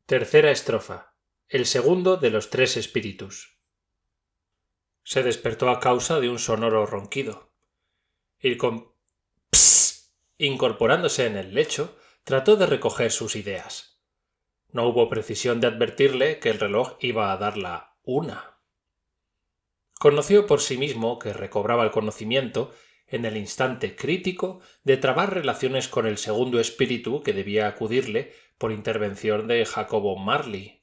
Tercera estrofa. El segundo de los tres espíritus. Se despertó a causa de un sonoro ronquido. Y con «ps», incorporándose en el lecho, trató de recoger sus ideas. No hubo precisión de advertirle que el reloj iba a dar la 1. Conoció por sí mismo que recobraba el conocimiento en el instante crítico de trabar relaciones con el segundo espíritu que debía acudirle por intervención de Jacobo Marley.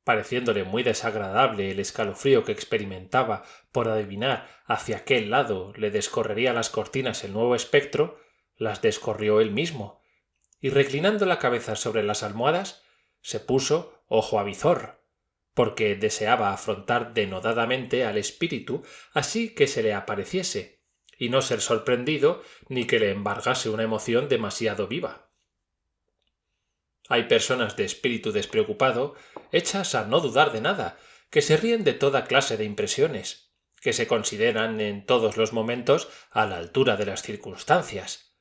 Pareciéndole muy desagradable el escalofrío que experimentaba por adivinar hacia qué lado le descorrería las cortinas el nuevo espectro, las descorrió él mismo, y reclinando la cabeza sobre las almohadas, se puso ojo a visor, porque deseaba afrontar denodadamente al espíritu así que se le apareciese, y no ser sorprendido ni que le embargase una emoción demasiado viva. Hay personas de espíritu despreocupado, hechas a no dudar de nada, que se ríen de toda clase de impresiones, que se consideran en todos los momentos a la altura de las circunstancias,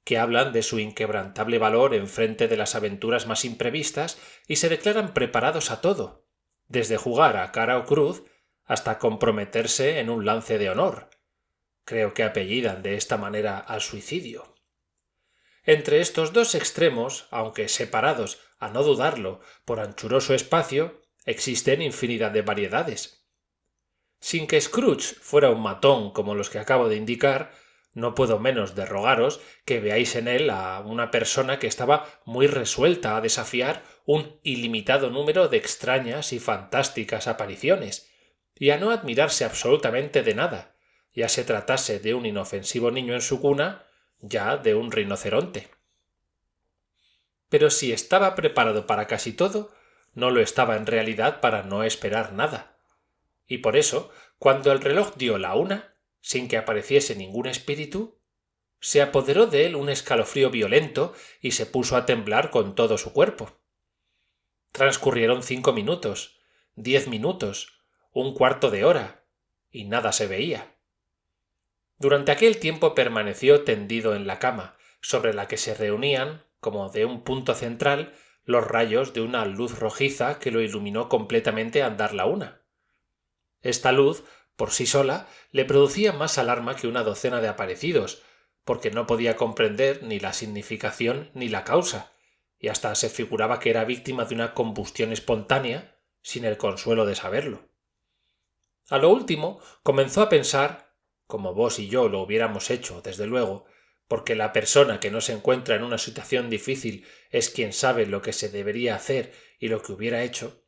que hablan de su inquebrantable valor en frente de las aventuras más imprevistas y se declaran preparados a todo, desde jugar a cara o cruz hasta comprometerse en un lance de honor. Creo que apellidan de esta manera al suicidio. Entre estos dos extremos, aunque separados, a no dudarlo, por anchuroso espacio, existen infinidad de variedades. Sin que Scrooge fuera un matón como los que acabo de indicar, no puedo menos de rogaros que veáis en él a una persona que estaba muy resuelta a desafiar un ilimitado número de extrañas y fantásticas apariciones, y a no admirarse absolutamente de nada, ya se tratase de un inofensivo niño en su cuna, ya de un rinoceronte. Pero si estaba preparado para casi todo, no lo estaba en realidad para no esperar nada. Y por eso, cuando el reloj dio la 1, sin que apareciese ningún espíritu, se apoderó de él un escalofrío violento y se puso a temblar con todo su cuerpo. Transcurrieron 5 minutos, 10 minutos, un cuarto de hora, y nada se veía. Durante aquel tiempo permaneció tendido en la cama, sobre la que se reunían, como de un punto central, los rayos de una luz rojiza que lo iluminó completamente al dar la 1. Esta luz, por sí sola, le producía más alarma que una docena de aparecidos, porque no podía comprender ni la significación ni la causa, y hasta se figuraba que era víctima de una combustión espontánea, sin el consuelo de saberlo. A lo último comenzó a pensar, como vos y yo lo hubiéramos hecho, desde luego, porque la persona que no se encuentra en una situación difícil es quien sabe lo que se debería hacer y lo que hubiera hecho.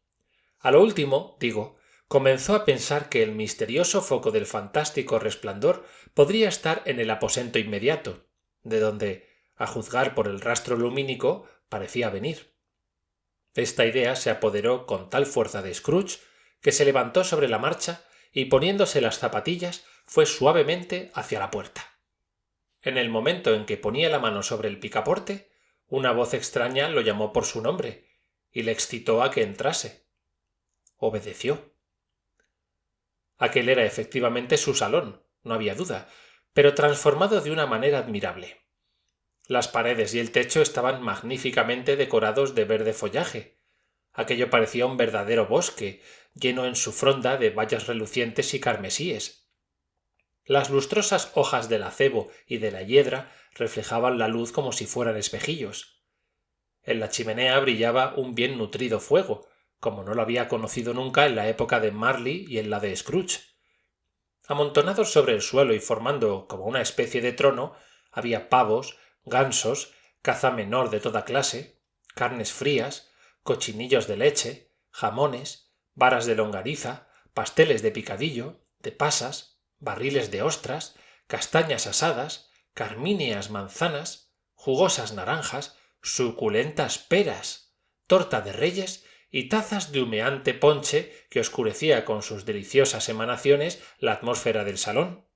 A lo último, digo, comenzó a pensar que el misterioso foco del fantástico resplandor podría estar en el aposento inmediato, de donde, a juzgar por el rastro lumínico, parecía venir. Esta idea se apoderó con tal fuerza de Scrooge que se levantó sobre la marcha y poniéndose las zapatillas fue suavemente hacia la puerta. En el momento en que ponía la mano sobre el picaporte, una voz extraña lo llamó por su nombre y le excitó a que entrase. Obedeció. Aquel era efectivamente su salón, no había duda, pero transformado de una manera admirable. Las paredes y el techo estaban magníficamente decorados de verde follaje. Aquello parecía un verdadero bosque, lleno en su fronda de bayas relucientes y carmesíes. Las lustrosas hojas del acebo y de la hiedra reflejaban la luz como si fueran espejillos. En la chimenea brillaba un bien nutrido fuego, como no lo había conocido nunca en la época de Marley y en la de Scrooge. Amontonados sobre el suelo y formando como una especie de trono, había pavos, gansos, caza menor de toda clase, carnes frías, cochinillos de leche, jamones, varas de longaniza, pasteles de picadillo, de pasas, barriles de ostras, castañas asadas, carmíneas manzanas, jugosas naranjas, suculentas peras, torta de reyes y tazas de humeante ponche que oscurecía con sus deliciosas emanaciones la atmósfera del salón.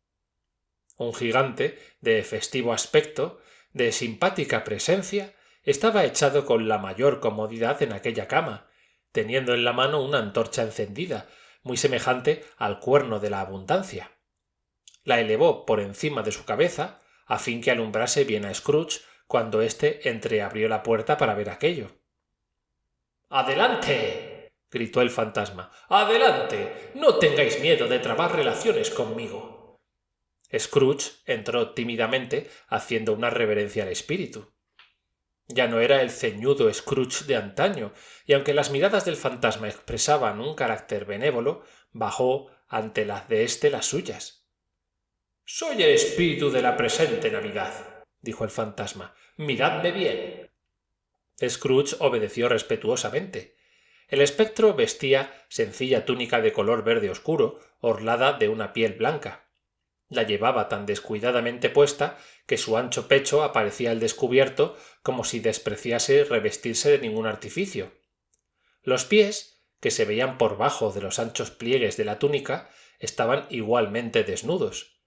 Un gigante, de festivo aspecto, de simpática presencia, estaba echado con la mayor comodidad en aquella cama, teniendo en la mano una antorcha encendida, muy semejante al cuerno de la abundancia. La elevó por encima de su cabeza, a fin que alumbrase bien a Scrooge cuando éste entreabrió la puerta para ver aquello. ¡Adelante! Gritó el fantasma. ¡Adelante! No tengáis miedo de trabar relaciones conmigo. Scrooge entró tímidamente haciendo una reverencia al espíritu. Ya no era el ceñudo Scrooge de antaño, y aunque las miradas del fantasma expresaban un carácter benévolo, bajó ante las de éste las suyas. «Soy el espíritu de la presente Navidad», dijo el fantasma. «Miradme bien». Scrooge obedeció respetuosamente. El espectro vestía sencilla túnica de color verde oscuro, orlada de una piel blanca. La llevaba tan descuidadamente puesta que su ancho pecho aparecía al descubierto como si despreciase revestirse de ningún artificio. Los pies, que se veían por bajo de los anchos pliegues de la túnica, estaban igualmente desnudos.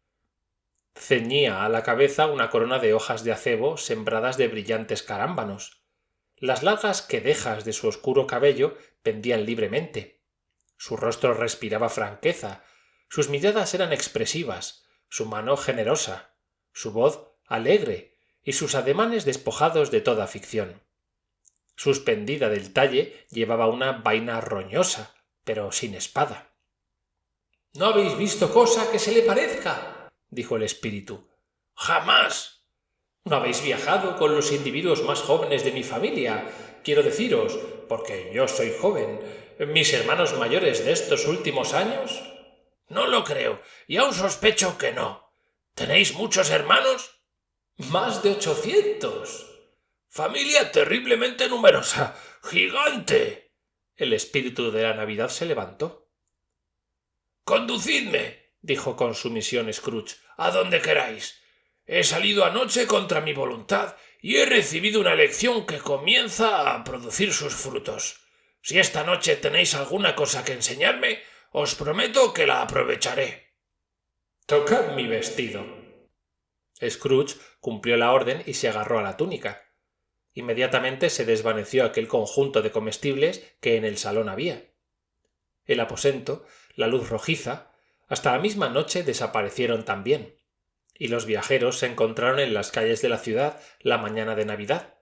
Ceñía a la cabeza una corona de hojas de acebo sembradas de brillantes carámbanos. Las largas quedejas de su oscuro cabello pendían libremente. Su rostro respiraba franqueza, sus miradas eran expresivas, su mano generosa, su voz alegre y sus ademanes despojados de toda ficción. Suspendida del talle llevaba una vaina roñosa, pero sin espada. «¿No habéis visto cosa que se le parezca?», dijo el espíritu. «¡Jamás! ¿No habéis viajado con los individuos más jóvenes de mi familia? Quiero deciros, porque yo soy joven, mis hermanos mayores de estos últimos años». «No lo creo, y aún sospecho que no. ¿Tenéis muchos hermanos?» «Más de 800. Familia terriblemente numerosa. ¡Gigante!». El espíritu de la Navidad se levantó. «Conducidme», dijo con sumisión Scrooge, «a donde queráis. He salido anoche contra mi voluntad y he recibido una lección que comienza a producir sus frutos. Si esta noche tenéis alguna cosa que enseñarme, os prometo que la aprovecharé». «Tocad mi vestido». Scrooge cumplió la orden y se agarró a la túnica. Inmediatamente se desvaneció aquel conjunto de comestibles que en el salón había. El aposento, la luz rojiza, hasta la misma noche desaparecieron también, y los viajeros se encontraron en las calles de la ciudad la mañana de Navidad,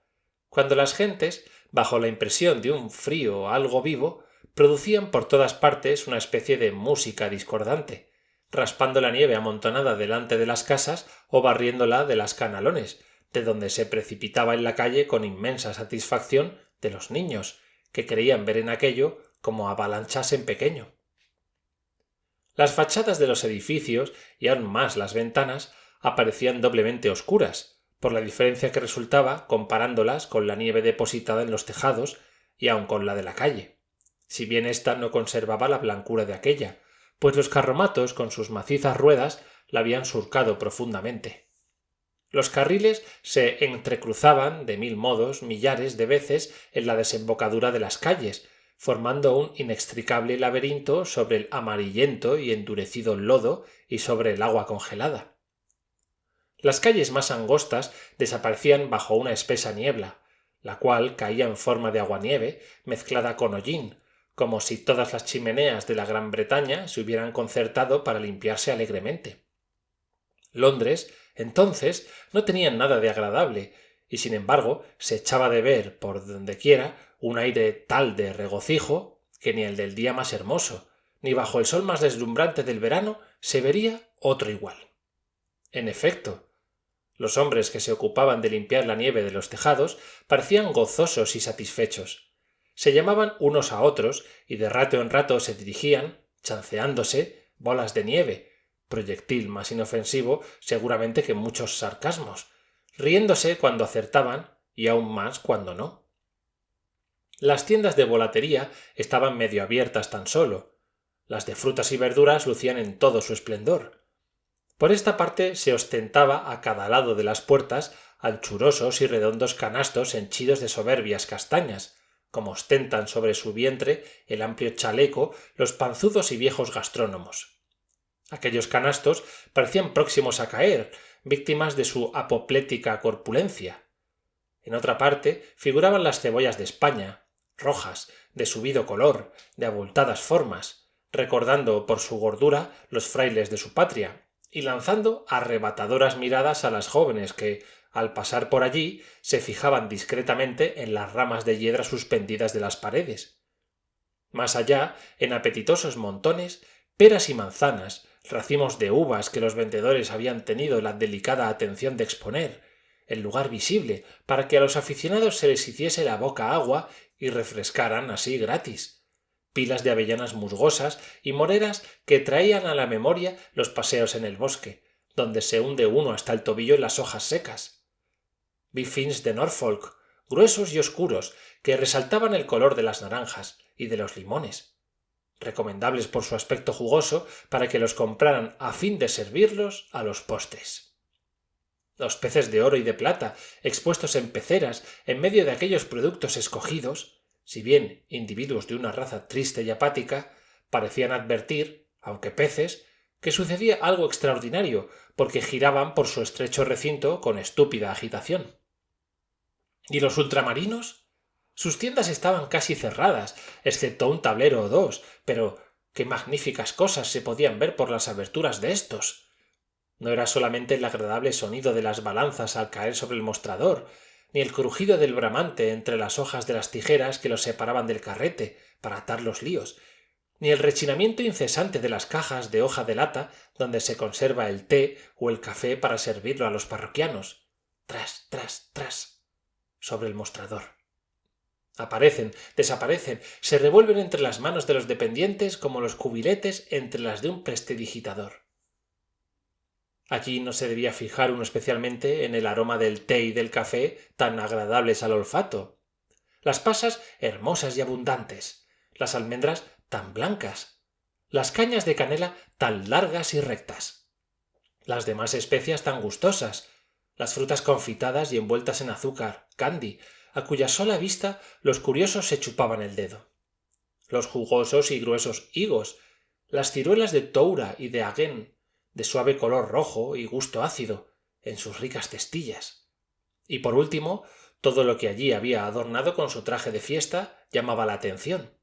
cuando las gentes, bajo la impresión de un frío algo vivo, producían por todas partes una especie de música discordante, raspando la nieve amontonada delante de las casas o barriéndola de las canalones, de donde se precipitaba en la calle con inmensa satisfacción de los niños, que creían ver en aquello como avalanchas en pequeño. Las fachadas de los edificios, y aún más las ventanas, aparecían doblemente oscuras, por la diferencia que resultaba comparándolas con la nieve depositada en los tejados y aun con la de la calle, si bien ésta no conservaba la blancura de aquella, pues los carromatos con sus macizas ruedas la habían surcado profundamente. Los carriles se entrecruzaban de mil modos millares de veces en la desembocadura de las calles, formando un inextricable laberinto sobre el amarillento y endurecido lodo y sobre el agua congelada. Las calles más angostas desaparecían bajo una espesa niebla, la cual caía en forma de aguanieve mezclada con hollín, como si todas las chimeneas de la Gran Bretaña se hubieran concertado para limpiarse alegremente. Londres, entonces, no tenía nada de agradable, y sin embargo se echaba de ver por dondequiera un aire tal de regocijo que ni el del día más hermoso, ni bajo el sol más deslumbrante del verano se vería otro igual. En efecto, los hombres que se ocupaban de limpiar la nieve de los tejados parecían gozosos y satisfechos. Se llamaban unos a otros y de rato en rato se dirigían, chanceándose, bolas de nieve, proyectil más inofensivo seguramente que muchos sarcasmos, riéndose cuando acertaban y aún más cuando no. Las tiendas de volatería estaban medio abiertas tan solo. Las de frutas y verduras lucían en todo su esplendor. Por esta parte se ostentaba a cada lado de las puertas anchurosos y redondos canastos henchidos de soberbias castañas, como ostentan sobre su vientre el amplio chaleco los panzudos y viejos gastrónomos. Aquellos canastos parecían próximos a caer, víctimas de su apoplética corpulencia. En otra parte figuraban las cebollas de España, rojas, de subido color, de abultadas formas, recordando por su gordura los frailes de su patria, y lanzando arrebatadoras miradas a las jóvenes que, Al pasar por allí, se fijaban discretamente en las ramas de hiedra suspendidas de las paredes. Más allá, en apetitosos montones, peras y manzanas, racimos de uvas que los vendedores habían tenido la delicada atención de exponer, en lugar visible, para que a los aficionados se les hiciese la boca agua y refrescaran así gratis. Pilas de avellanas musgosas y moreras que traían a la memoria los paseos en el bosque, donde se hunde uno hasta el tobillo en las hojas secas. Biffins de Norfolk, gruesos y oscuros, que resaltaban el color de las naranjas y de los limones, recomendables por su aspecto jugoso para que los compraran a fin de servirlos a los postres. Los peces de oro y de plata, expuestos en peceras en medio de aquellos productos escogidos, si bien individuos de una raza triste y apática, parecían advertir, aunque peces, que sucedía algo extraordinario, porque giraban por su estrecho recinto con estúpida agitación. ¿Y los ultramarinos? Sus tiendas estaban casi cerradas, excepto un tablero o dos, pero qué magníficas cosas se podían ver por las aberturas de éstos. No era solamente el agradable sonido de las balanzas al caer sobre el mostrador, ni el crujido del bramante entre las hojas de las tijeras que los separaban del carrete para atar los líos, ni el rechinamiento incesante de las cajas de hoja de lata donde se conserva el té o el café para servirlo a los parroquianos. Tras, tras, tras, sobre el mostrador. Aparecen, desaparecen, se revuelven entre las manos de los dependientes como los cubiletes entre las de un prestidigitador. Aquí no se debía fijar uno especialmente en el aroma del té y del café tan agradables al olfato, las pasas hermosas y abundantes, las almendras tan blancas, las cañas de canela tan largas y rectas, las demás especias tan gustosas, las frutas confitadas y envueltas en azúcar, candy, a cuya sola vista los curiosos se chupaban el dedo, los jugosos y gruesos higos, las ciruelas de toura y de agen, de suave color rojo y gusto ácido, en sus ricas cestillas. Y por último, todo lo que allí había adornado con su traje de fiesta llamaba la atención.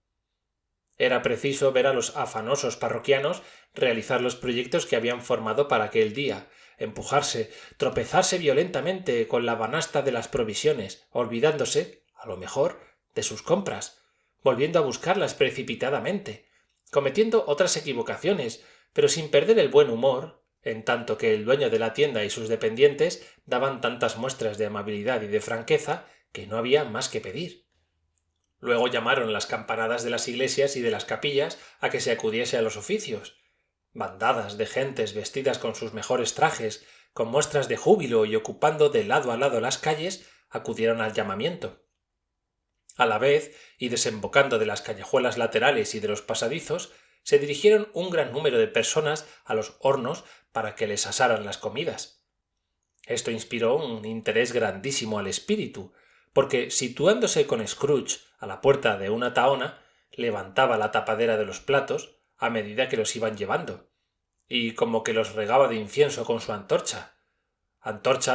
Era preciso ver a los afanosos parroquianos realizar los proyectos que habían formado para aquel día, empujarse, tropezarse violentamente con la banasta de las provisiones, olvidándose, a lo mejor, de sus compras, volviendo a buscarlas precipitadamente, cometiendo otras equivocaciones, pero sin perder el buen humor, en tanto que el dueño de la tienda y sus dependientes daban tantas muestras de amabilidad y de franqueza que no había más que pedir. Luego llamaron las campanadas de las iglesias y de las capillas a que se acudiese a los oficios. Bandadas de gentes vestidas con sus mejores trajes, con muestras de júbilo y ocupando de lado a lado las calles, acudieron al llamamiento. A la vez, y desembocando de las callejuelas laterales y de los pasadizos, se dirigieron un gran número de personas a los hornos para que les asaran las comidas. Esto inspiró un interés grandísimo al espíritu, porque, situándose con Scrooge a la puerta de una tahona, levantaba la tapadera de los platos a medida que los iban llevando, y como que los regaba de incienso con su antorcha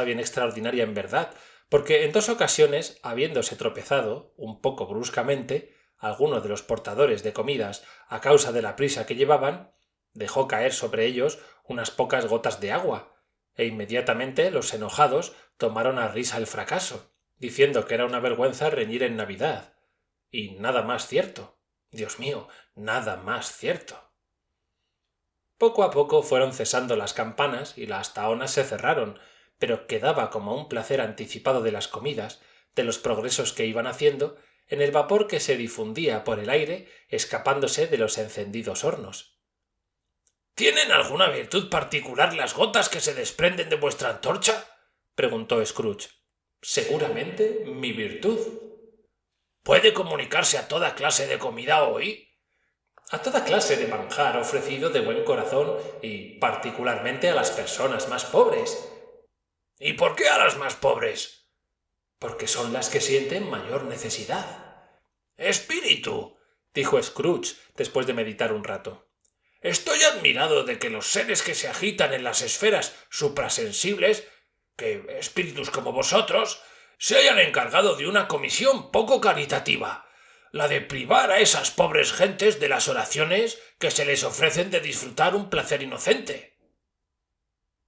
bien extraordinaria en verdad, porque en 2 ocasiones, habiéndose tropezado, un poco bruscamente, alguno de los portadores de comidas a causa de la prisa que llevaban, dejó caer sobre ellos unas pocas gotas de agua, e inmediatamente los enojados tomaron a risa el fracaso, diciendo que era una vergüenza reñir en Navidad. Y nada más cierto. Dios mío, nada más cierto. Poco a poco fueron cesando las campanas y las tahonas se cerraron, pero quedaba como un placer anticipado de las comidas, de los progresos que iban haciendo, en el vapor que se difundía por el aire escapándose de los encendidos hornos. ¿Tienen alguna virtud particular las gotas que se desprenden de vuestra antorcha? Preguntó Scrooge. Seguramente mi virtud. ¿Puede comunicarse a toda clase de comida hoy? A toda clase de manjar ofrecido de buen corazón y particularmente a las personas más pobres. ¿Y por qué a las más pobres? Porque son las que sienten mayor necesidad. ¡Espíritu!, dijo Scrooge después de meditar un rato. Estoy admirado de que los seres que se agitan en las esferas suprasensibles, que espíritus como vosotros, se hayan encargado de una comisión poco caritativa, la de privar a esas pobres gentes de las oraciones que se les ofrecen de disfrutar un placer inocente.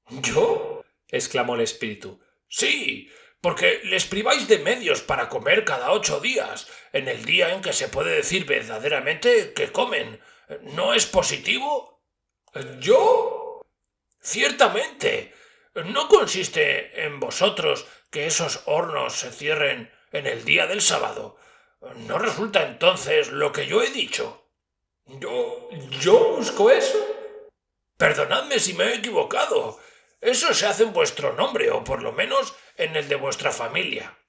¿Yo? —exclamó el espíritu—. Sí, porque les priváis de medios para comer cada 8 días, en el día en que se puede decir verdaderamente que comen. ¿No es positivo? ¿Yo? Ciertamente. ¿No consiste en vosotros que esos hornos se cierren en el día del sábado? ¿No resulta entonces lo que yo he dicho? ¿Yo busco eso? Perdonadme si me he equivocado. Eso se hace en vuestro nombre, o por lo menos en el de vuestra familia.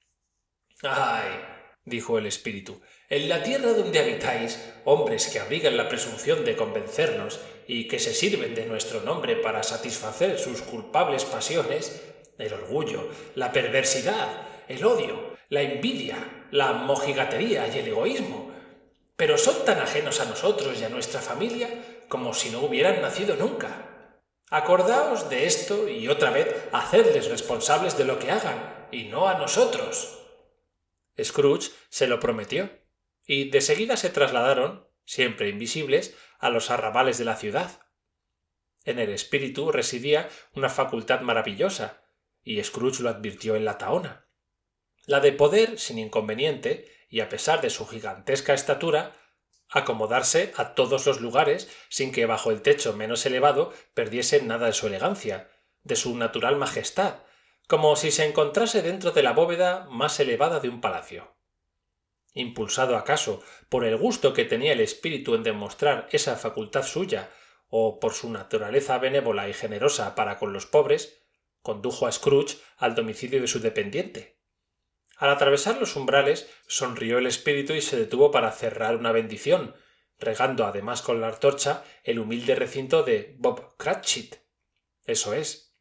Ay, dijo el espíritu, en la tierra donde habitáis, hombres que abrigan la presunción de convencernos y que se sirven de nuestro nombre para satisfacer sus culpables pasiones, el orgullo, la perversidad, el odio, la envidia, la mojigatería y el egoísmo, pero son tan ajenos a nosotros y a nuestra familia como si no hubieran nacido nunca. Acordaos de esto y otra vez hacedles responsables de lo que hagan, y no a nosotros. Scrooge se lo prometió, y de seguida se trasladaron, siempre invisibles, a los arrabales de la ciudad. En el espíritu residía una facultad maravillosa, y Scrooge lo advirtió en la tahona. La de poder, sin inconveniente, y a pesar de su gigantesca estatura, acomodarse a todos los lugares sin que bajo el techo menos elevado perdiese nada de su elegancia, de su natural majestad, como si se encontrase dentro de la bóveda más elevada de un palacio. Impulsado acaso por el gusto que tenía el espíritu en demostrar esa facultad suya, o por su naturaleza benévola y generosa para con los pobres, condujo a Scrooge al domicilio de su dependiente. Al atravesar los umbrales, sonrió el espíritu y se detuvo para cerrar una bendición, regando además con la antorcha el humilde recinto de Bob Cratchit. Eso es.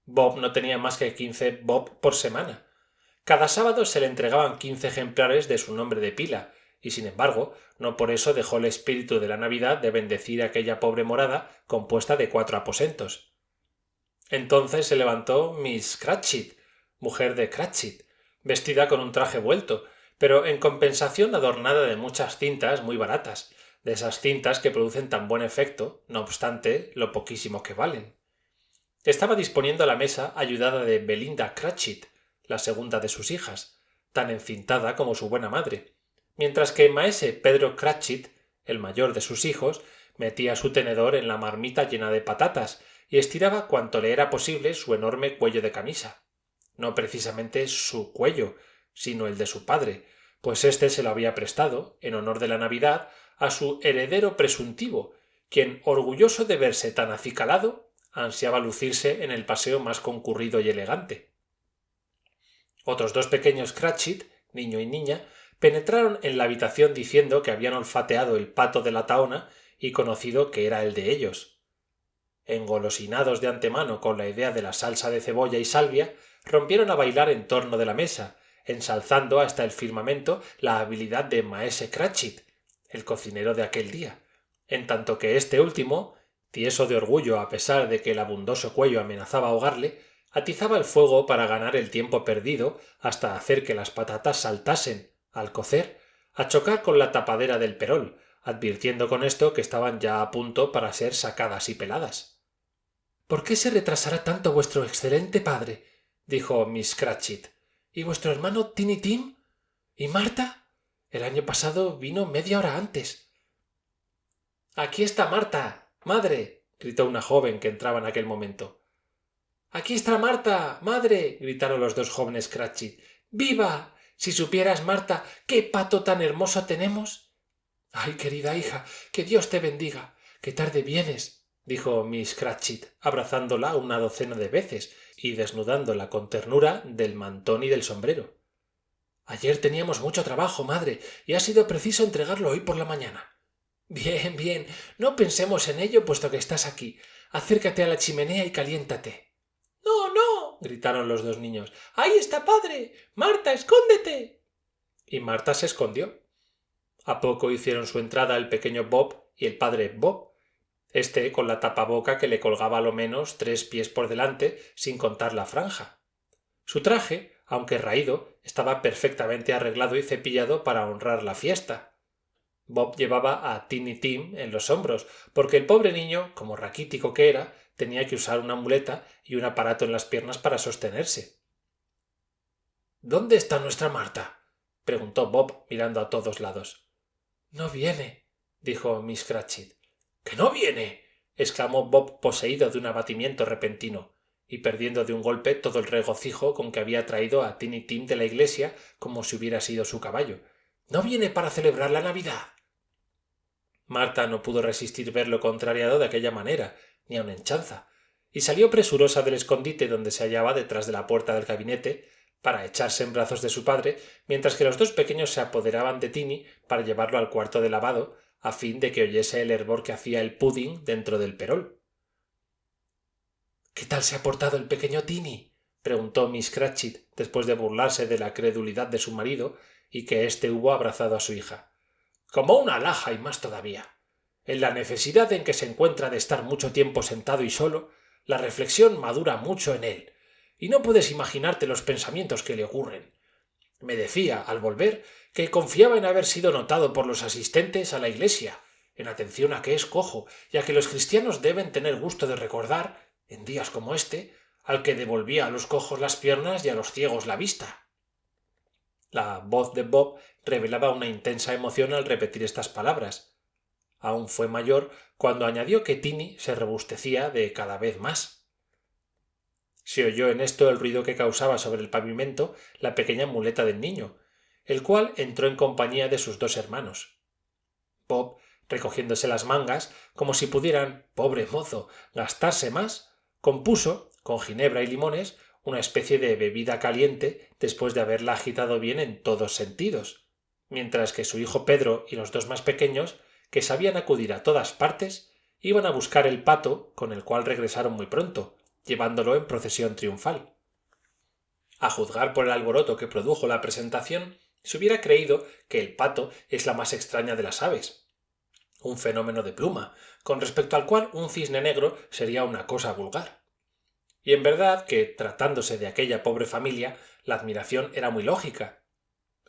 Bob no tenía más que 15 bob por semana. Cada sábado se le entregaban 15 ejemplares de su nombre de pila, y sin embargo, no por eso dejó el espíritu de la Navidad de bendecir aquella pobre morada compuesta de 4 aposentos. Entonces se levantó Miss Cratchit, mujer de Cratchit, vestida con un traje vuelto, pero en compensación adornada de muchas cintas muy baratas, de esas cintas que producen tan buen efecto, no obstante, lo poquísimo que valen. Estaba disponiendo la mesa ayudada de Belinda Cratchit, la segunda de sus hijas, tan encintada como su buena madre, mientras que maese Pedro Cratchit, el mayor de sus hijos, metía su tenedor en la marmita llena de patatas y estiraba cuanto le era posible su enorme cuello de camisa. No precisamente su cuello, sino el de su padre, pues éste se lo había prestado, en honor de la Navidad, a su heredero presuntivo, quien, orgulloso de verse tan acicalado, ansiaba lucirse en el paseo más concurrido y elegante. Otros 2 pequeños Cratchit, niño y niña, penetraron en la habitación diciendo que habían olfateado el pato de la tahona y conocido que era el de ellos. Engolosinados de antemano con la idea de la salsa de cebolla y salvia, rompieron a bailar en torno de la mesa, ensalzando hasta el firmamento la habilidad de maese Cratchit, el cocinero de aquel día, en tanto que este último, tieso de orgullo a pesar de que el abundoso cuello amenazaba ahogarle, atizaba el fuego para ganar el tiempo perdido hasta hacer que las patatas saltasen, al cocer, a chocar con la tapadera del perol, advirtiendo con esto que estaban ya a punto para ser sacadas y peladas. ¿Por qué se retrasará tanto vuestro excelente padre? Dijo Miss Cratchit. ¿Y vuestro hermano Tiny Tim? ¿Y Marta? El año pasado vino media hora antes. Aquí está Marta, madre, gritó una joven que entraba en aquel momento. Aquí está Marta, madre, gritaron los 2 jóvenes Cratchit. ¡Viva! Si supieras, Marta, qué pato tan hermoso tenemos. Ay, querida hija, que Dios te bendiga. Qué tarde vienes, dijo Miss Cratchit, abrazándola una docena de veces y desnudándola con ternura del mantón y del sombrero. Ayer teníamos mucho trabajo, madre, y ha sido preciso entregarlo hoy por la mañana. Bien, bien, no pensemos en ello puesto que estás aquí. Acércate a la chimenea y caliéntate. No, no, gritaron los 2 niños. Ahí está padre. Marta, escóndete. Y Marta se escondió. A poco hicieron su entrada el pequeño Bob y el padre Bob, este con la tapaboca que le colgaba a lo menos 3 pies por delante, sin contar la franja. Su traje, aunque raído, estaba perfectamente arreglado y cepillado para honrar la fiesta. Bob llevaba a Tiny Tim en los hombros, porque el pobre niño, como raquítico que era, tenía que usar una muleta y un aparato en las piernas para sostenerse. ¿Dónde está nuestra Marta? Preguntó Bob mirando a todos lados. No viene, dijo Miss Cratchit. —¿Que no viene? —exclamó Bob poseído de un abatimiento repentino y perdiendo de un golpe todo el regocijo con que había traído a Tiny Tim de la iglesia como si hubiera sido su caballo. —¿No viene para celebrar la Navidad? Marta no pudo resistir verlo contrariado de aquella manera, ni aun en chanza, y salió presurosa del escondite donde se hallaba detrás de la puerta del gabinete para echarse en brazos de su padre, mientras que los dos pequeños se apoderaban de Tiny para llevarlo al cuarto de lavado, a fin de que oyese el hervor que hacía el pudding dentro del perol. —¿Qué tal se ha portado el pequeño Tiny? —preguntó Miss Cratchit, después de burlarse de la credulidad de su marido y que éste hubo abrazado a su hija. —Como una alhaja y más todavía. En la necesidad en que se encuentra de estar mucho tiempo sentado y solo, la reflexión madura mucho en él, y no puedes imaginarte los pensamientos que le ocurren. Me decía, al volver, que confiaba en haber sido notado por los asistentes a la iglesia, en atención a que es cojo y a que los cristianos deben tener gusto de recordar, en días como este, al que devolvía a los cojos las piernas y a los ciegos la vista. La voz de Bob revelaba una intensa emoción al repetir estas palabras. Aún fue mayor cuando añadió que Tiny se robustecía de cada vez más. Se oyó en esto el ruido que causaba sobre el pavimento la pequeña muleta del niño, el cual entró en compañía de sus dos hermanos. Bob, recogiéndose las mangas, como si pudieran, pobre mozo, gastarse más, compuso, con ginebra y limones, una especie de bebida caliente después de haberla agitado bien en todos sentidos, mientras que su hijo Pedro y los dos más pequeños, que sabían acudir a todas partes, iban a buscar el pato, con el cual regresaron muy pronto, llevándolo en procesión triunfal. A juzgar por el alboroto que produjo la presentación, se hubiera creído que el pato es la más extraña de las aves, un fenómeno de pluma, con respecto al cual un cisne negro sería una cosa vulgar. Y en verdad que, tratándose de aquella pobre familia, la admiración era muy lógica.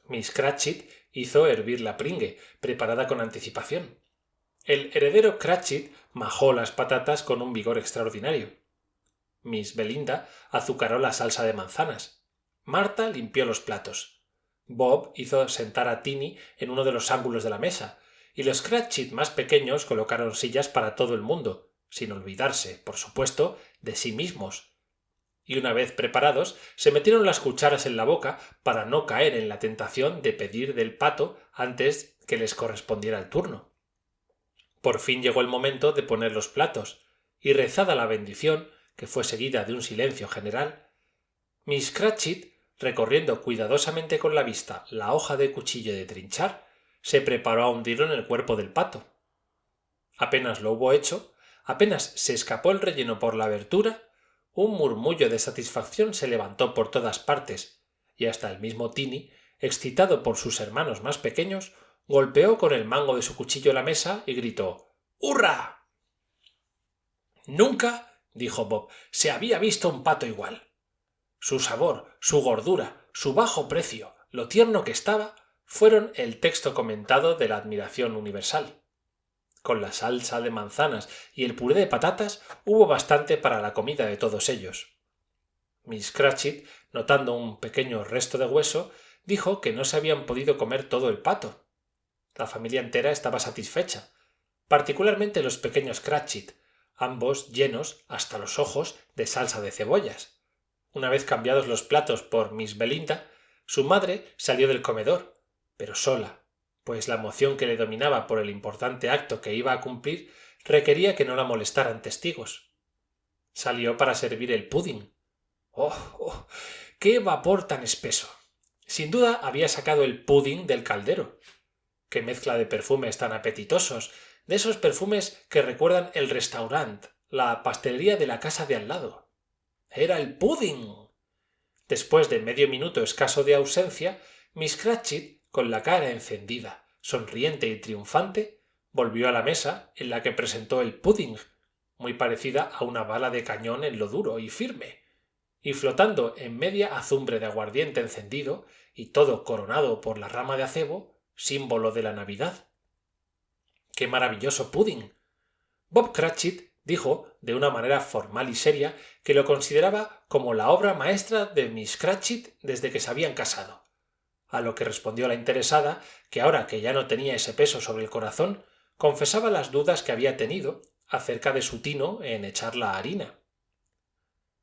Miss Cratchit hizo hervir la pringue, preparada con anticipación. El heredero Cratchit majó las patatas con un vigor extraordinario. Miss Belinda azucaró la salsa de manzanas. Marta limpió los platos. Bob hizo sentar a Tiny en uno de los ángulos de la mesa, y los Cratchit más pequeños colocaron sillas para todo el mundo, sin olvidarse, por supuesto, de sí mismos. Y una vez preparados, se metieron las cucharas en la boca para no caer en la tentación de pedir del pato antes que les correspondiera el turno. Por fin llegó el momento de poner los platos, y rezada la bendición, que fue seguida de un silencio general, Miss Cratchit, recorriendo cuidadosamente con la vista la hoja de cuchillo de trinchar, se preparó a hundirlo en el cuerpo del pato. Apenas lo hubo hecho, apenas se escapó el relleno por la abertura, un murmullo de satisfacción se levantó por todas partes, y hasta el mismo Tiny, excitado por sus hermanos más pequeños, golpeó con el mango de su cuchillo la mesa y gritó «¡Hurra!». «Nunca», dijo Bob, «se había visto un pato igual. Su sabor, su gordura, su bajo precio, lo tierno que estaba, fueron el texto comentado de la admiración universal. Con la salsa de manzanas y el puré de patatas hubo bastante para la comida de todos ellos». Miss Cratchit, notando un pequeño resto de hueso, dijo que no se habían podido comer todo el pato. La familia entera estaba satisfecha, particularmente los pequeños Cratchit, ambos llenos hasta los ojos de salsa de cebollas. Una vez cambiados los platos por Miss Belinda, su madre salió del comedor, pero sola, pues la emoción que le dominaba por el importante acto que iba a cumplir requería que no la molestaran testigos. Salió para servir el pudding. ¡Oh, oh! ¡Qué vapor tan espeso! Sin duda había sacado el pudding del caldero. ¡Qué mezcla de perfumes tan apetitosos! De esos perfumes que recuerdan el restaurant, la pastelería de la casa de al lado. ¡Era el pudding! Después de medio minuto escaso de ausencia, Miss Cratchit, con la cara encendida, sonriente y triunfante, volvió a la mesa en la que presentó el pudding, muy parecida a una bala de cañón en lo duro y firme, y flotando en media azumbre de aguardiente encendido y todo coronado por la rama de acebo, símbolo de la Navidad. ¡Qué maravilloso pudding! Bob Cratchit Dijo, de una manera formal y seria, que lo consideraba como la obra maestra de Miss Cratchit desde que se habían casado. A lo que respondió la interesada que ahora que ya no tenía ese peso sobre el corazón, confesaba las dudas que había tenido acerca de su tino en echar la harina.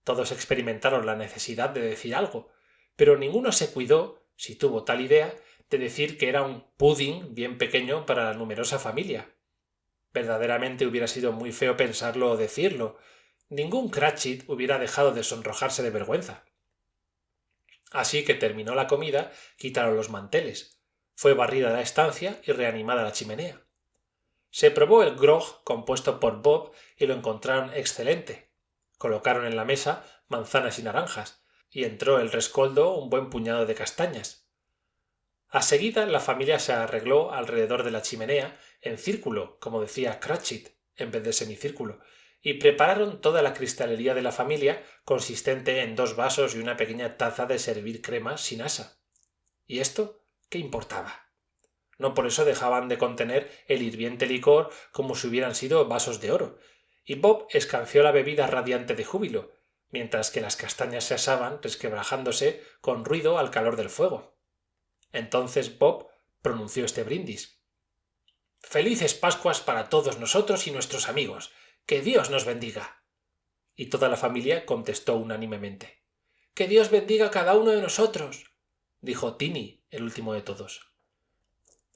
Todos experimentaron la necesidad de decir algo, pero ninguno se cuidó, si tuvo tal idea, de decir que era un pudding bien pequeño para la numerosa familia. Verdaderamente hubiera sido muy feo pensarlo o decirlo. Ningún Cratchit hubiera dejado de sonrojarse de vergüenza. Así que terminó la comida, quitaron los manteles. Fue barrida la estancia y reanimada la chimenea. Se probó el grog compuesto por Bob y lo encontraron excelente. Colocaron en la mesa manzanas y naranjas, y entró el rescoldo un buen puñado de castañas. A seguida la familia se arregló alrededor de la chimenea, en círculo, como decía Cratchit, en vez de semicírculo, y prepararon toda la cristalería de la familia, consistente en 2 vasos y una pequeña taza de servir crema sin asa. ¿Y esto qué importaba? No por eso dejaban de contener el hirviente licor como si hubieran sido vasos de oro, y Bob escanció la bebida radiante de júbilo, mientras que las castañas se asaban resquebrajándose con ruido al calor del fuego. Entonces Bob pronunció este brindis. «Felices Pascuas para todos nosotros y nuestros amigos. ¡Que Dios nos bendiga!». Y toda la familia contestó unánimemente. «¡Que Dios bendiga a cada uno de nosotros!», dijo Tiny, el último de todos.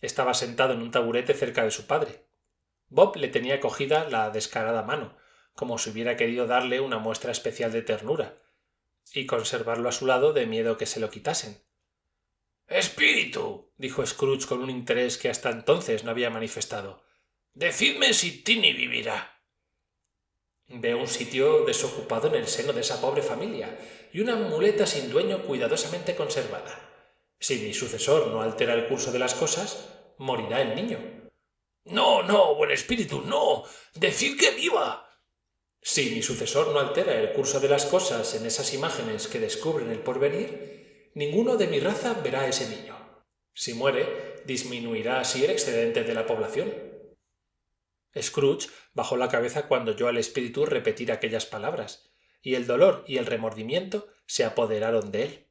Estaba sentado en un taburete cerca de su padre. Bob le tenía cogida la descarada mano, como si hubiera querido darle una muestra especial de ternura, y conservarlo a su lado de miedo que se lo quitasen. «Espíritu», dijo Scrooge con un interés que hasta entonces no había manifestado, «decidme si Tiny vivirá». «Veo un sitio desocupado en el seno de esa pobre familia y una muleta sin dueño cuidadosamente conservada. Si mi sucesor no altera el curso de las cosas, morirá el niño». «No, no, buen espíritu, no. Decid que viva». «Si mi sucesor no altera el curso de las cosas en esas imágenes que descubren el porvenir, ninguno de mi raza verá a ese niño. Si muere, disminuirá así el excedente de la población». Scrooge bajó la cabeza cuando oyó al espíritu repetir aquellas palabras, y el dolor y el remordimiento se apoderaron de él.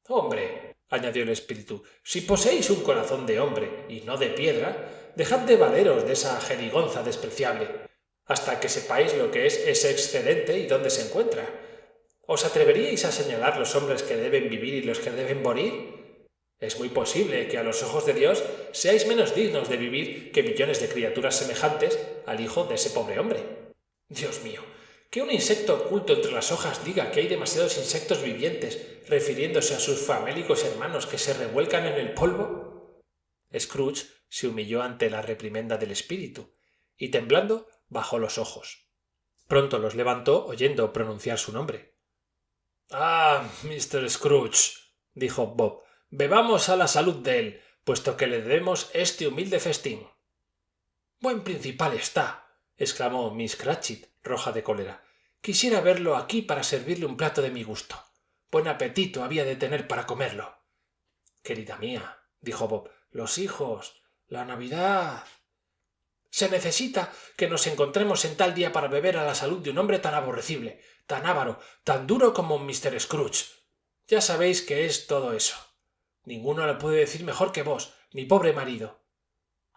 «Hombre», añadió el espíritu, «si poseéis un corazón de hombre y no de piedra, dejad de valeros de esa jerigonza despreciable, hasta que sepáis lo que es ese excedente y dónde se encuentra. ¿Os atreveríais a señalar los hombres que deben vivir y los que deben morir? Es muy posible que a los ojos de Dios seáis menos dignos de vivir que millones de criaturas semejantes al hijo de ese pobre hombre. Dios mío, que un insecto oculto entre las hojas diga que hay demasiados insectos vivientes, refiriéndose a sus famélicos hermanos que se revuelcan en el polvo». Scrooge se humilló ante la reprimenda del espíritu, y temblando bajó los ojos. Pronto los levantó oyendo pronunciar su nombre. «Ah, Mr. Scrooge», dijo Bob, «bebamos a la salud de él, puesto que le debemos este humilde festín». «Buen principal está», exclamó Miss Cratchit, roja de cólera. «Quisiera verlo aquí para servirle un plato de mi gusto. Buen apetito había de tener para comerlo». «Querida mía», dijo Bob, «los hijos, la Navidad». «Se necesita que nos encontremos en tal día para beber a la salud de un hombre tan aborrecible, tan avaro, tan duro como Mr. Scrooge. Ya sabéis que es todo eso. Ninguno lo puede decir mejor que vos, mi pobre marido».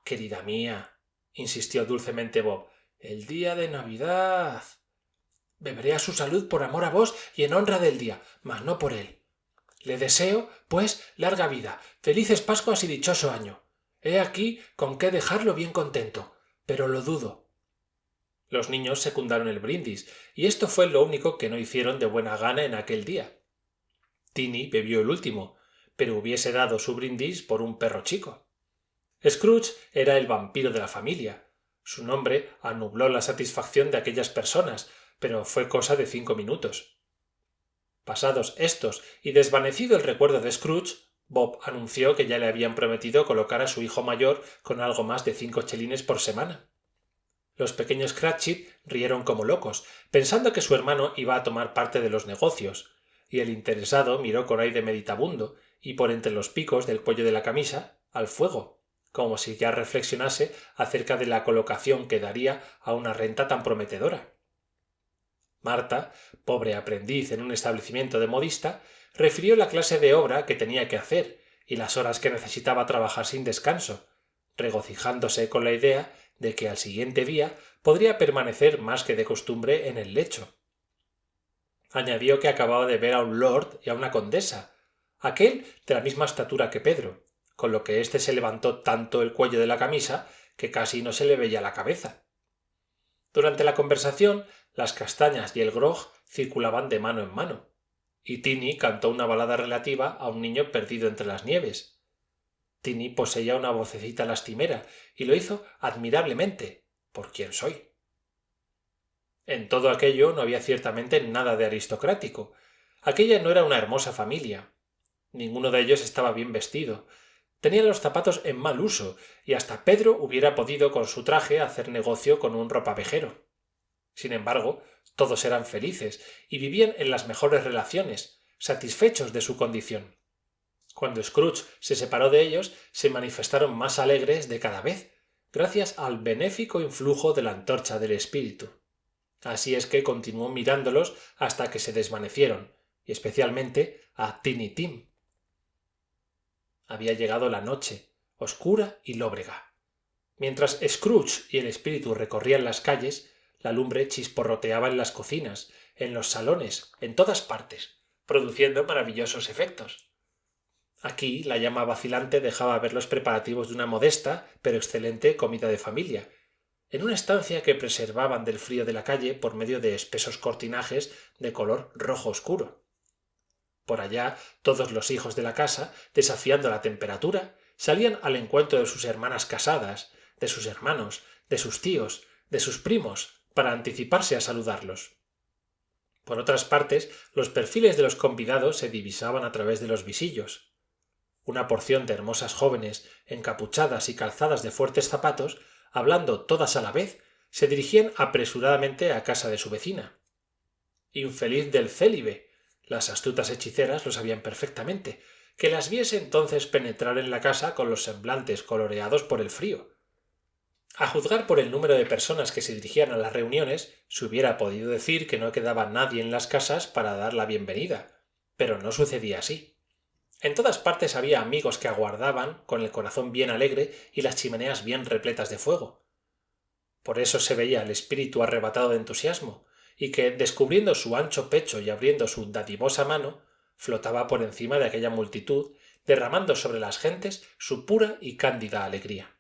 «Querida mía», insistió dulcemente Bob, «el día de Navidad». «Beberé a su salud por amor a vos y en honra del día, mas no por él. Le deseo, pues, larga vida, felices Pascuas y dichoso año. He aquí con qué dejarlo bien contento, pero lo dudo». Los niños secundaron el brindis, y esto fue lo único que no hicieron de buena gana en aquel día. Tiny bebió el último, pero hubiese dado su brindis por un perro chico. Scrooge era el vampiro de la familia. Su nombre anubló la satisfacción de aquellas personas, pero fue cosa de 5 minutos. Pasados estos y desvanecido el recuerdo de Scrooge, Bob anunció que ya le habían prometido colocar a su hijo mayor con algo más de 5 chelines por semana. Los pequeños Cratchit rieron como locos, pensando que su hermano iba a tomar parte de los negocios, y el interesado miró con aire meditabundo y por entre los picos del cuello de la camisa al fuego, como si ya reflexionase acerca de la colocación que daría a una renta tan prometedora. Marta, pobre aprendiz en un establecimiento de modista, refirió la clase de obra que tenía que hacer y las horas que necesitaba trabajar sin descanso, regocijándose con la idea de que al siguiente día podría permanecer más que de costumbre en el lecho. Añadió que acababa de ver a un lord y a una condesa, aquel de la misma estatura que Pedro, con lo que éste se levantó tanto el cuello de la camisa que casi no se le veía la cabeza. Durante la conversación, las castañas y el grog circulaban de mano en mano, y Tini cantó una balada relativa a un niño perdido entre las nieves. Tini poseía una vocecita lastimera y lo hizo admirablemente, por quien soy. En todo aquello no había ciertamente nada de aristocrático. Aquella no era una hermosa familia. Ninguno de ellos estaba bien vestido. Tenían los zapatos en mal uso, y hasta Pedro hubiera podido con su traje hacer negocio con un ropavejero. Sin embargo, todos eran felices y vivían en las mejores relaciones, satisfechos de su condición. Cuando Scrooge se separó de ellos, se manifestaron más alegres de cada vez, gracias al benéfico influjo de la antorcha del espíritu. Así es que continuó mirándolos hasta que se desvanecieron, y especialmente a Tiny Tim. Había llegado la noche, oscura y lóbrega. Mientras Scrooge y el espíritu recorrían las calles, la lumbre chisporroteaba en las cocinas, en los salones, en todas partes, produciendo maravillosos efectos. Aquí la llama vacilante dejaba ver los preparativos de una modesta pero excelente comida de familia, en una estancia que preservaban del frío de la calle por medio de espesos cortinajes de color rojo oscuro. Por allá todos los hijos de la casa, desafiando la temperatura, salían al encuentro de sus hermanas casadas, de sus hermanos, de sus tíos, de sus primos, para anticiparse a saludarlos. Por otras partes, los perfiles de los convidados se divisaban a través de los visillos. Una porción de hermosas jóvenes, encapuchadas y calzadas de fuertes zapatos, hablando todas a la vez, se dirigían apresuradamente a casa de su vecina. Infeliz del célibe, las astutas hechiceras lo sabían perfectamente, que las viese entonces penetrar en la casa con los semblantes coloreados por el frío. A juzgar por el número de personas que se dirigían a las reuniones, se hubiera podido decir que no quedaba nadie en las casas para dar la bienvenida, pero no sucedía así. En todas partes había amigos que aguardaban, con el corazón bien alegre y las chimeneas bien repletas de fuego. Por eso se veía el espíritu arrebatado de entusiasmo, y que, descubriendo su ancho pecho y abriendo su dadivosa mano, flotaba por encima de aquella multitud, derramando sobre las gentes su pura y cándida alegría.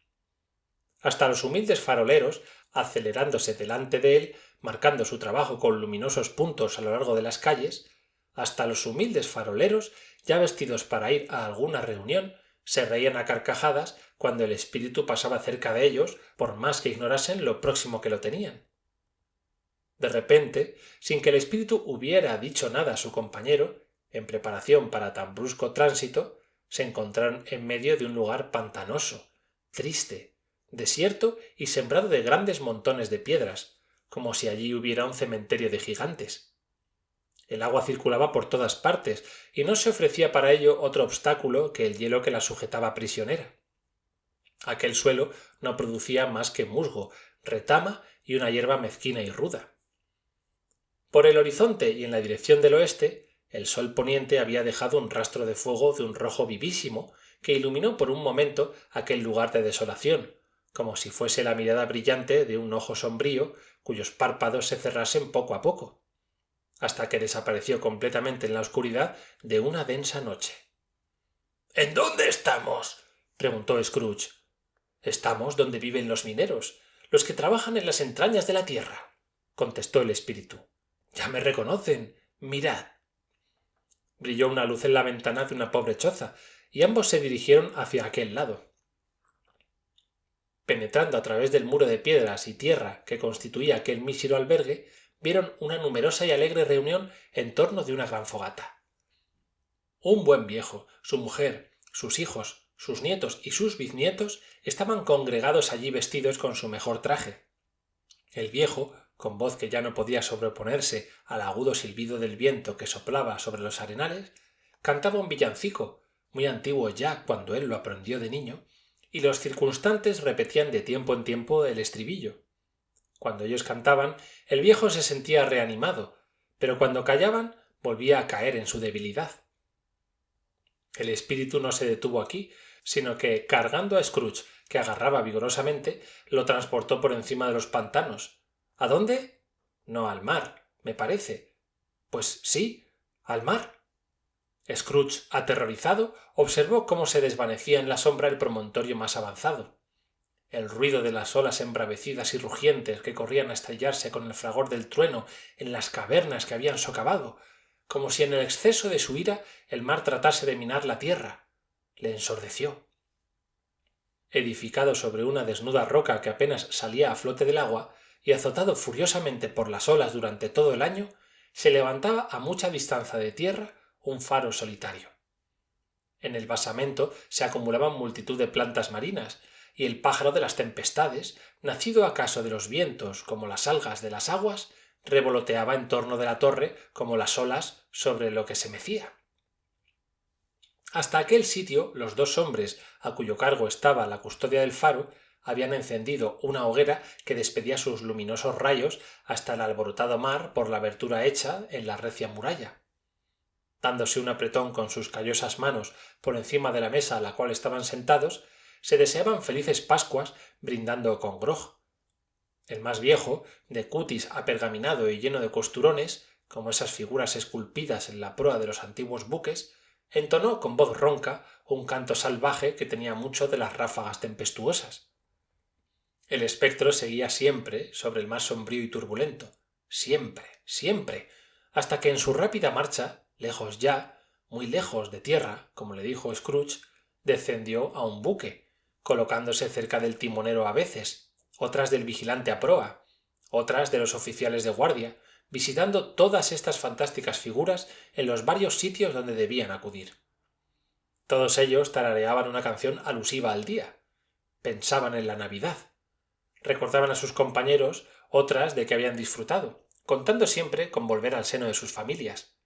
Hasta los humildes faroleros, acelerándose delante de él, marcando su trabajo con luminosos puntos a lo largo de las calles, hasta los humildes faroleros, ya vestidos para ir a alguna reunión, se reían a carcajadas cuando el espíritu pasaba cerca de ellos, por más que ignorasen lo próximo que lo tenían. De repente, sin que el espíritu hubiera dicho nada a su compañero, en preparación para tan brusco tránsito, se encontraron en medio de un lugar pantanoso, triste, desierto y sembrado de grandes montones de piedras, como si allí hubiera un cementerio de gigantes. El agua circulaba por todas partes y no se ofrecía para ello otro obstáculo que el hielo que la sujetaba prisionera. Aquel suelo no producía más que musgo, retama y una hierba mezquina y ruda. Por el horizonte y en la dirección del oeste, el sol poniente había dejado un rastro de fuego de un rojo vivísimo que iluminó por un momento aquel lugar de desolación, como si fuese la mirada brillante de un ojo sombrío cuyos párpados se cerrasen poco a poco, hasta que desapareció completamente en la oscuridad de una densa noche. —¿En dónde estamos? —preguntó Scrooge. —Estamos donde viven los mineros, los que trabajan en las entrañas de la tierra —contestó el espíritu—. Ya me reconocen. Mirad. Brilló una luz en la ventana de una pobre choza, y ambos se dirigieron hacia aquel lado. Penetrando a través del muro de piedras y tierra que constituía aquel mísero albergue, vieron una numerosa y alegre reunión en torno de una gran fogata. Un buen viejo, su mujer, sus hijos, sus nietos y sus biznietos estaban congregados allí vestidos con su mejor traje. El viejo, con voz que ya no podía sobreponerse al agudo silbido del viento que soplaba sobre los arenales, cantaba un villancico, muy antiguo ya cuando él lo aprendió de niño, y los circunstantes repetían de tiempo en tiempo el estribillo. Cuando ellos cantaban, el viejo se sentía reanimado, pero cuando callaban volvía a caer en su debilidad. El espíritu no se detuvo aquí, sino que, cargando a Scrooge, que agarraba vigorosamente, lo transportó por encima de los pantanos. ¿A dónde? No al mar, me parece. Pues sí, al mar. Scrooge, aterrorizado, observó cómo se desvanecía en la sombra el promontorio más avanzado. El ruido de las olas embravecidas y rugientes que corrían a estrellarse con el fragor del trueno en las cavernas que habían socavado, como si en el exceso de su ira el mar tratase de minar la tierra, le ensordeció. Edificado sobre una desnuda roca que apenas salía a flote del agua y azotado furiosamente por las olas durante todo el año, se levantaba a mucha distancia de tierra un faro solitario. En el basamento se acumulaban multitud de plantas marinas, y el pájaro de las tempestades, nacido acaso de los vientos como las algas de las aguas, revoloteaba en torno de la torre como las olas sobre lo que se mecía. Hasta aquel sitio los dos hombres a cuyo cargo estaba la custodia del faro habían encendido una hoguera que despedía sus luminosos rayos hasta el alborotado mar por la abertura hecha en la recia muralla. Dándose un apretón con sus callosas manos por encima de la mesa a la cual estaban sentados, se deseaban felices Pascuas brindando con grog. El más viejo, de cutis apergaminado y lleno de costurones, como esas figuras esculpidas en la proa de los antiguos buques, entonó con voz ronca un canto salvaje que tenía mucho de las ráfagas tempestuosas. El espectro seguía siempre sobre el más sombrío y turbulento, siempre, siempre, hasta que en su rápida marcha, lejos ya, muy lejos de tierra, como le dijo Scrooge, descendió a un buque, colocándose cerca del timonero a veces, otras del vigilante a proa, otras de los oficiales de guardia, visitando todas estas fantásticas figuras en los varios sitios donde debían acudir. Todos ellos tarareaban una canción alusiva al día, pensaban en la Navidad, recordaban a sus compañeros otras de que habían disfrutado, contando siempre con volver al seno de sus familias.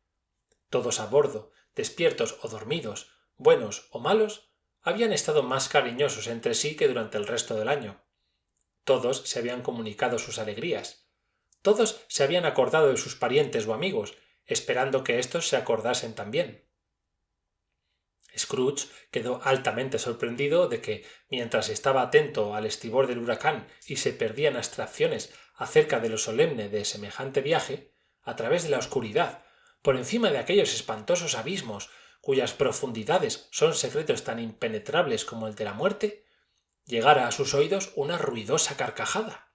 Todos a bordo, despiertos o dormidos, buenos o malos, habían estado más cariñosos entre sí que durante el resto del año. Todos se habían comunicado sus alegrías. Todos se habían acordado de sus parientes o amigos, esperando que éstos se acordasen también. Scrooge quedó altamente sorprendido de que, mientras estaba atento al estribor del huracán y se perdía en abstracciones acerca de lo solemne de semejante viaje, a través de la oscuridad, por encima de aquellos espantosos abismos cuyas profundidades son secretos tan impenetrables como el de la muerte, llegara a sus oídos una ruidosa carcajada.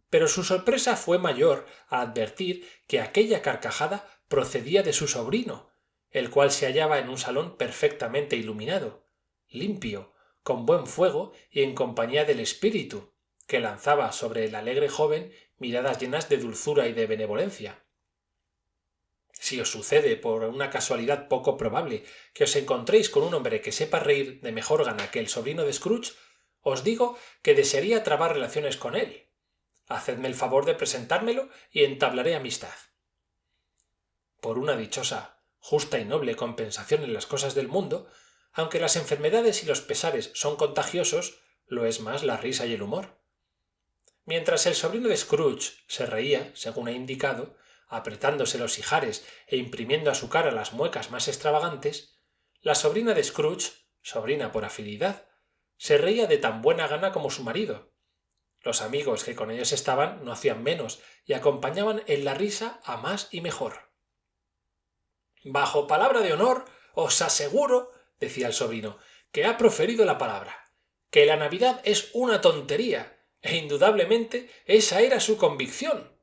Pero su sorpresa fue mayor al advertir que aquella carcajada procedía de su sobrino, el cual se hallaba en un salón perfectamente iluminado, limpio, con buen fuego y en compañía del espíritu, que lanzaba sobre el alegre joven miradas llenas de dulzura y de benevolencia. Si os sucede, por una casualidad poco probable, que os encontréis con un hombre que sepa reír de mejor gana que el sobrino de Scrooge, os digo que desearía trabar relaciones con él. Hacedme el favor de presentármelo y entablaré amistad. Por una dichosa, justa y noble compensación en las cosas del mundo, aunque las enfermedades y los pesares son contagiosos, lo es más la risa y el humor. Mientras el sobrino de Scrooge se reía, según he indicado, apretándose los ijares e imprimiendo a su cara las muecas más extravagantes, la sobrina de Scrooge, sobrina por afinidad, se reía de tan buena gana como su marido. Los amigos que con ellos estaban no hacían menos y acompañaban en la risa a más y mejor. Bajo palabra de honor, os aseguro, decía el sobrino, que ha proferido la palabra, que la Navidad es una tontería, e indudablemente esa era su convicción.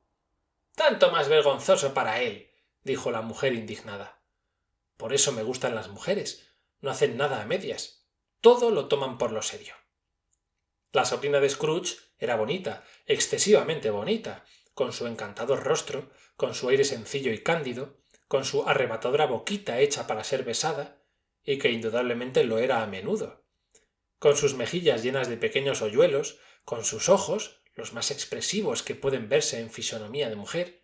Tanto más vergonzoso para él, dijo la mujer indignada. Por eso me gustan las mujeres, no hacen nada a medias, todo lo toman por lo serio. La sobrina de Scrooge era bonita, excesivamente bonita, con su encantador rostro, con su aire sencillo y cándido, con su arrebatadora boquita hecha para ser besada, y que indudablemente lo era a menudo, con sus mejillas llenas de pequeños hoyuelos, con sus ojos, los más expresivos que pueden verse en fisonomía de mujer.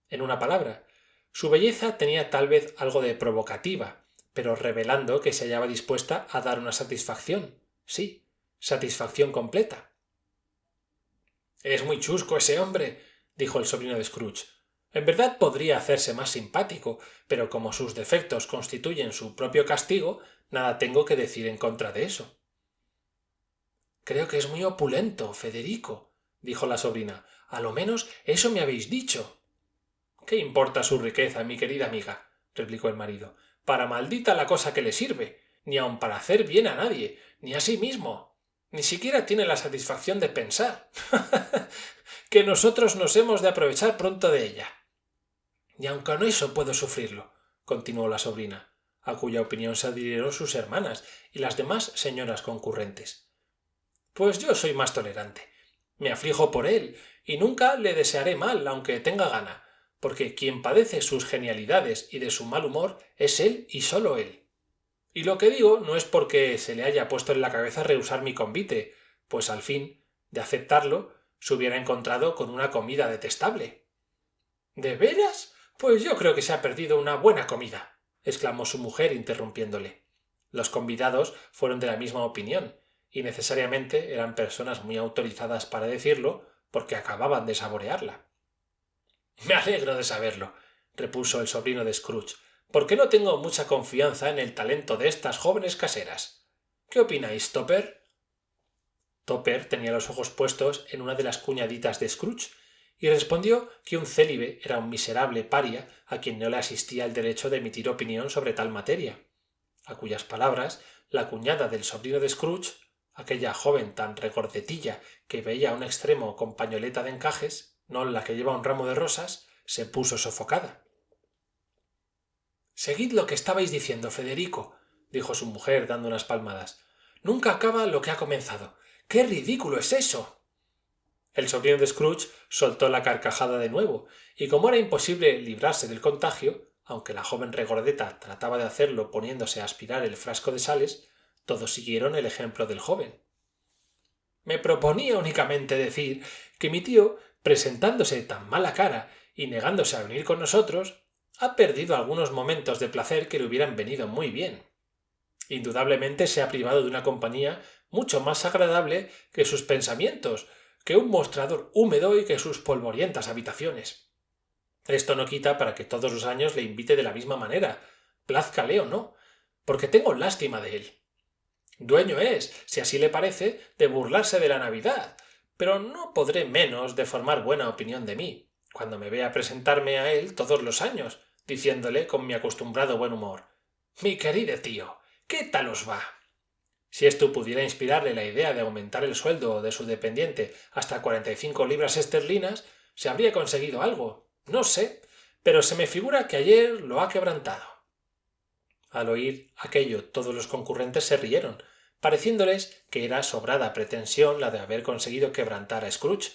En una palabra, su belleza tenía tal vez algo de provocativa, pero revelando que se hallaba dispuesta a dar una satisfacción, sí, satisfacción completa. «Es muy chusco ese hombre», dijo el sobrino de Scrooge. «En verdad podría hacerse más simpático, pero como sus defectos constituyen su propio castigo, nada tengo que decir en contra de eso». «Creo que es muy opulento, Federico», dijo la sobrina. «A lo menos eso me habéis dicho». «¿Qué importa su riqueza, mi querida amiga?», replicó el marido. «Para maldita la cosa que le sirve, ni aun para hacer bien a nadie, ni a sí mismo. Ni siquiera tiene la satisfacción de pensar que nosotros nos hemos de aprovechar pronto de ella». «Y aun con eso puedo sufrirlo», continuó la sobrina, a cuya opinión se adhirieron sus hermanas y las demás señoras concurrentes. «Pues yo soy más tolerante. Me aflijo por él, y nunca le desearé mal, aunque tenga gana, porque quien padece sus genialidades y de su mal humor es él y sólo él. Y lo que digo no es porque se le haya puesto en la cabeza rehusar mi convite, pues al fin, de aceptarlo, se hubiera encontrado con una comida detestable». «¿De veras? Pues yo creo que se ha perdido una buena comida», exclamó su mujer interrumpiéndole. Los convidados fueron de la misma opinión, y necesariamente eran personas muy autorizadas para decirlo, porque acababan de saborearla. «Me alegro de saberlo», repuso el sobrino de Scrooge, «porque no tengo mucha confianza en el talento de estas jóvenes caseras. ¿Qué opináis, Topper?» Topper tenía los ojos puestos en una de las cuñaditas de Scrooge, y respondió que un célibe era un miserable paria a quien no le asistía el derecho de emitir opinión sobre tal materia, a cuyas palabras la cuñada del sobrino de Scrooge, aquella joven tan regordetilla que veía a un extremo con pañoleta de encajes, no la que lleva un ramo de rosas, se puso sofocada. «Seguid lo que estabais diciendo, Federico», dijo su mujer dando unas palmadas. «Nunca acaba lo que ha comenzado. ¡Qué ridículo es eso!». El sobrino de Scrooge soltó la carcajada de nuevo, y como era imposible librarse del contagio, aunque la joven regordeta trataba de hacerlo poniéndose a aspirar el frasco de sales, todos siguieron el ejemplo del joven. «Me proponía únicamente decir que mi tío, presentándose tan mala cara y negándose a venir con nosotros, ha perdido algunos momentos de placer que le hubieran venido muy bien. Indudablemente se ha privado de una compañía mucho más agradable que sus pensamientos, que un mostrador húmedo y que sus polvorientas habitaciones. Esto no quita para que todos los años le invite de la misma manera, plázcale o no, porque tengo lástima de él. Dueño es, si así le parece, de burlarse de la Navidad, pero no podré menos de formar buena opinión de mí, cuando me vea presentarme a él todos los años, diciéndole con mi acostumbrado buen humor: «Mi querido tío, ¿qué tal os va?». Si esto pudiera inspirarle la idea de aumentar el sueldo de su dependiente hasta 45 libras esterlinas, se habría conseguido algo. No sé, pero se me figura que ayer lo ha quebrantado. Al oír aquello todos los concurrentes se rieron, pareciéndoles que era sobrada pretensión la de haber conseguido quebrantar a Scrooge.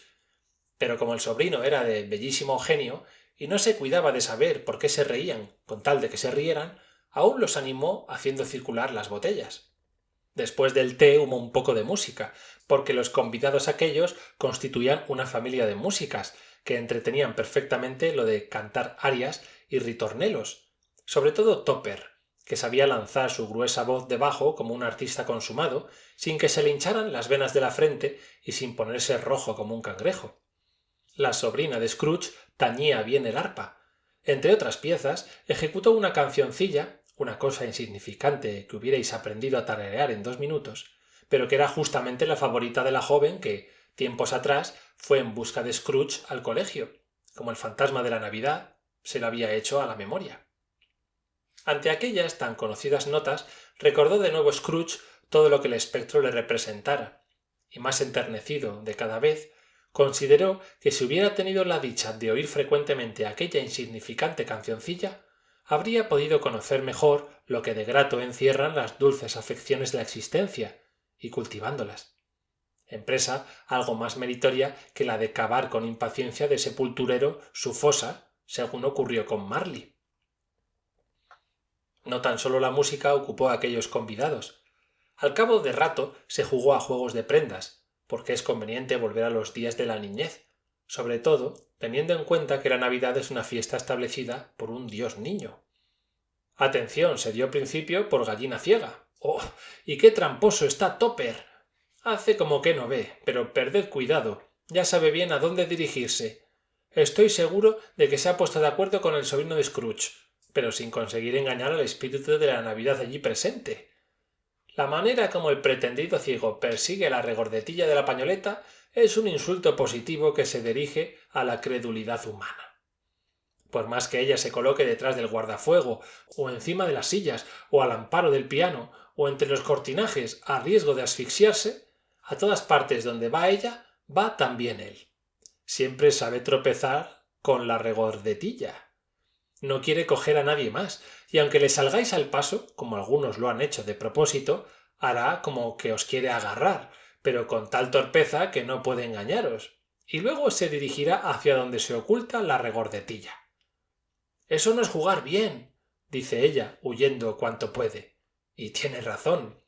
Pero como el sobrino era de bellísimo genio y no se cuidaba de saber por qué se reían con tal de que se rieran, aún los animó haciendo circular las botellas. Después del té hubo un poco de música, porque los convidados aquellos constituían una familia de músicas que entretenían perfectamente lo de cantar arias y ritornelos, sobre todo Topper, que sabía lanzar su gruesa voz debajo como un artista consumado, sin que se le hincharan las venas de la frente y sin ponerse rojo como un cangrejo. La sobrina de Scrooge tañía bien el arpa. Entre otras piezas, ejecutó una cancioncilla, una cosa insignificante que hubierais aprendido a tararear en 2 minutos, pero que era justamente la favorita de la joven que, tiempos atrás, fue en busca de Scrooge al colegio, como el fantasma de la Navidad se lo había hecho a la memoria. Ante aquellas tan conocidas notas, recordó de nuevo Scrooge todo lo que el espectro le representara, y más enternecido de cada vez, consideró que si hubiera tenido la dicha de oír frecuentemente aquella insignificante cancioncilla, habría podido conocer mejor lo que de grato encierran las dulces afecciones de la existencia, y cultivándolas. Empresa algo más meritoria que la de cavar con impaciencia de sepulturero su fosa, según ocurrió con Marley. No tan solo la música ocupó a aquellos convidados. Al cabo de rato se jugó a juegos de prendas, porque es conveniente volver a los días de la niñez, sobre todo teniendo en cuenta que la Navidad es una fiesta establecida por un dios niño. Atención, se dio principio por gallina ciega. ¡Oh! ¡Y qué tramposo está Topper! Hace como que no ve, pero perded cuidado. Ya sabe bien a dónde dirigirse. Estoy seguro de que se ha puesto de acuerdo con el sobrino de Scrooge, pero sin conseguir engañar al espíritu de la Navidad allí presente. La manera como el pretendido ciego persigue la regordetilla de la pañoleta es un insulto positivo que se dirige a la credulidad humana. Por más que ella se coloque detrás del guardafuego, o encima de las sillas, o al amparo del piano, o entre los cortinajes a riesgo de asfixiarse, a todas partes donde va ella, va también él. Siempre sabe tropezar con la regordetilla. No quiere coger a nadie más, y aunque le salgáis al paso, como algunos lo han hecho de propósito, hará como que os quiere agarrar, pero con tal torpeza que no puede engañaros, y luego se dirigirá hacia donde se oculta la regordetilla. Eso no es jugar bien, dice ella, huyendo cuanto puede. Y tiene razón.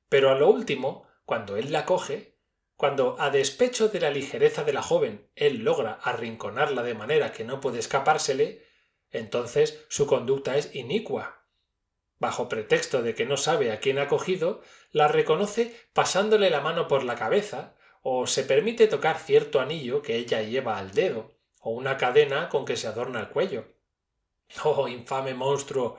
Pero a lo último, cuando él la coge, cuando a despecho de la ligereza de la joven él logra arrinconarla de manera que no puede escapársele, entonces su conducta es inicua. Bajo pretexto de que no sabe a quién ha cogido, la reconoce pasándole la mano por la cabeza, o se permite tocar cierto anillo que ella lleva al dedo, o una cadena con que se adorna el cuello. ¡Oh, infame monstruo!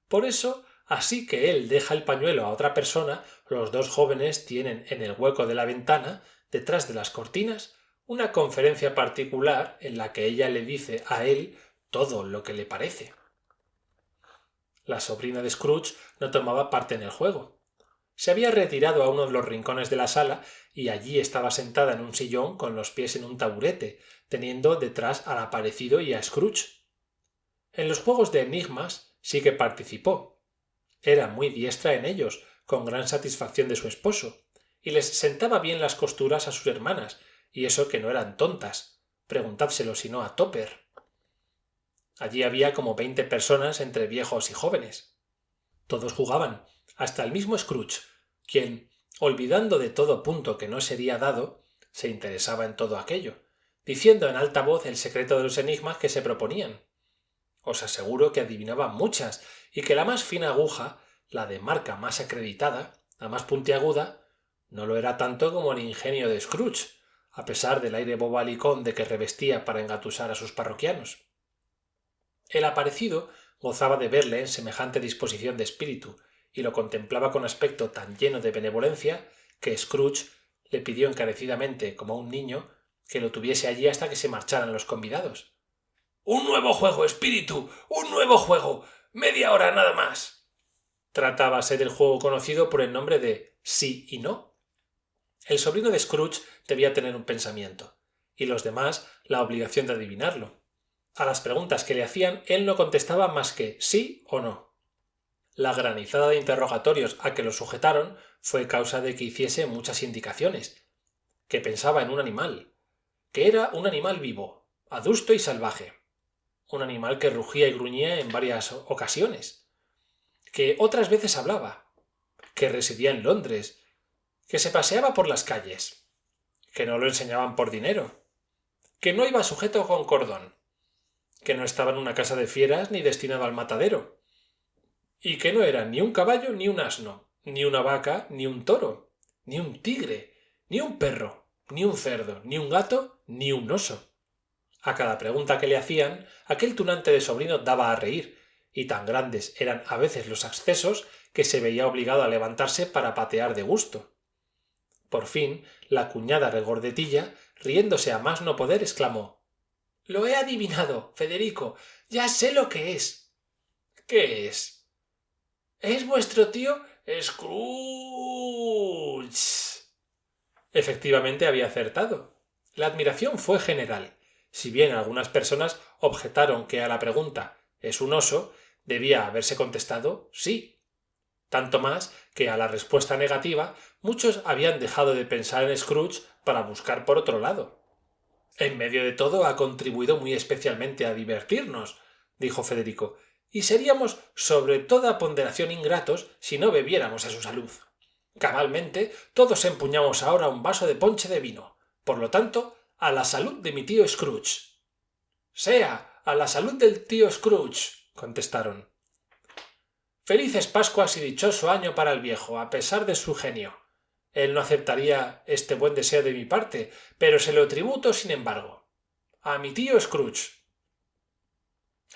Por eso, así que él deja el pañuelo a otra persona, los dos jóvenes tienen en el hueco de la ventana, detrás de las cortinas, una conferencia particular en la que ella le dice a él todo lo que le parece. La sobrina de Scrooge no tomaba parte en el juego. Se había retirado a uno de los rincones de la sala y allí estaba sentada en un sillón con los pies en un taburete, teniendo detrás al aparecido y a Scrooge. En los juegos de enigmas sí que participó. Era muy diestra en ellos, con gran satisfacción de su esposo, y les sentaba bien las costuras a sus hermanas, y eso que no eran tontas. Preguntádselo si no a Topper. Allí había como 20 personas entre viejos y jóvenes. Todos jugaban, hasta el mismo Scrooge, quien, olvidando de todo punto que no sería dado, se interesaba en todo aquello, diciendo en alta voz el secreto de los enigmas que se proponían. Os aseguro que adivinaba muchas y que la más fina aguja, la de marca más acreditada, la más puntiaguda, no lo era tanto como el ingenio de Scrooge, a pesar del aire bobalicón de que revestía para engatusar a sus parroquianos. El aparecido gozaba de verle en semejante disposición de espíritu y lo contemplaba con aspecto tan lleno de benevolencia que Scrooge le pidió encarecidamente, como a un niño, que lo tuviese allí hasta que se marcharan los convidados. ¡Un nuevo juego, espíritu! ¡Un nuevo juego! ¡Media hora nada más! Tratábase del juego conocido por el nombre de sí y no. El sobrino de Scrooge debía tener un pensamiento, y los demás la obligación de adivinarlo. A las preguntas que le hacían él no contestaba más que sí o no. La granizada de interrogatorios a que lo sujetaron fue causa de que hiciese muchas indicaciones, que pensaba en un animal, que era un animal vivo, adusto y salvaje, un animal que rugía y gruñía en varias ocasiones, que otras veces hablaba, que residía en Londres, que se paseaba por las calles, que no lo enseñaban por dinero, que no iba sujeto con cordón, que no estaba en una casa de fieras ni destinado al matadero, y que no era ni un caballo ni un asno, ni una vaca ni un toro, ni un tigre, ni un perro, ni un cerdo, ni un gato, ni un oso. A cada pregunta que le hacían, aquel tunante de sobrino daba a reír, y tan grandes eran a veces los accesos que se veía obligado a levantarse para patear de gusto. Por fin, la cuñada regordetilla, riéndose a más no poder, exclamó: «Lo he adivinado, Federico. Ya sé lo que es». «¿Qué es?» «Es vuestro tío Scrooge». Efectivamente había acertado. La admiración fue general. Si bien algunas personas objetaron que a la pregunta «¿es un oso?», debía haberse contestado sí. Tanto más que a la respuesta negativa muchos habían dejado de pensar en Scrooge para buscar por otro lado. En medio de todo ha contribuido muy especialmente a divertirnos, dijo Federico, y seríamos sobre toda ponderación ingratos si no bebiéramos a su salud. Cabalmente, todos empuñamos ahora un vaso de ponche de vino. Por lo tanto, a la salud de mi tío Scrooge. Sea, a la salud del tío Scrooge, contestaron. Felices Pascuas y dichoso año para el viejo, a pesar de su genio. Él no aceptaría este buen deseo de mi parte, pero se lo tributo, sin embargo, a mi tío Scrooge.